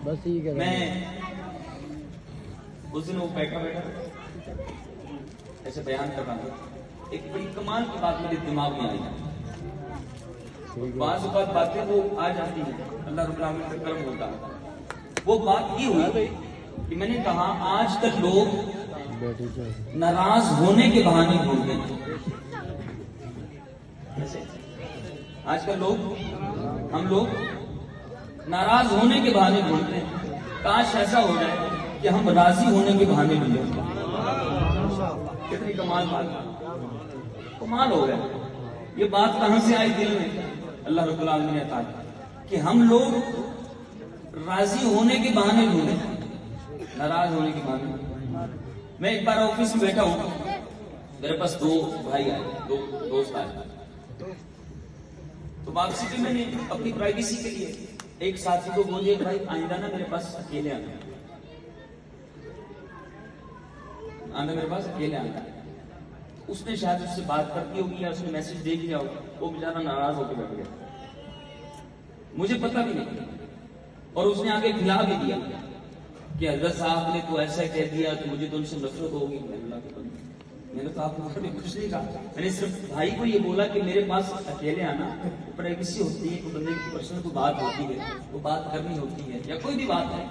बस ठीक है। मैं उस दिन वो बैठा ऐसे बयान कर रहा था, एक बड़ी कमाल की बात मेरे दिमाग में आई। बात बातें वो आ जाती है, अल्लाह रब्बुल आलमीन का करम होता है। वो बात ये हुई कि मैंने कहा आजकल लोग नाराज होने के बहाने ढूंढते हैं। आजकल हम लोग नाराज होने के बहाने ढूंढते हैं। काश ऐसा हो जाए कि हम राजी होने के बहाने ढूंढे। कितनी कमाल बात, कमाल हो गया। ये बात कहां से आई दिल में? अल्लाह रब्बुल आलमीन ने कहा कि हम लोग राजी होने के बहाने ढूंढे, नाराज होने के बहाने। मैं एक बार ऑफिस में बैठा हूं, मेरे पास दो भाई आए, दो दोस्त आए। तो वापसी पे मैंने अपनी प्राइवेसी के लिए एक साथी को बोलिए भाई आइंदा ना मेरे पास अकेले आना, मेरे पास अकेले आना। उसने शायद उससे बात करती होगी या उसने मैसेज देख लिया होगा, वो बेचारा नाराज होकर बैठ गया, मुझे पता भी नहीं। और उसने आगे खिला भी दिया कि हजरत साहब ने तो ऐसा कह दिया तो मुझे तो उनसे नफरत होगी। मैंने तो आपको कुछ नहीं कहा, मैंने सिर्फ भाई को ये बोला कि मेरे पास अकेले आना, प्राइवेसी होती है, बंदे की पर्सनल कोई बात होती है, वो बात करनी होती है या कोई भी बात है।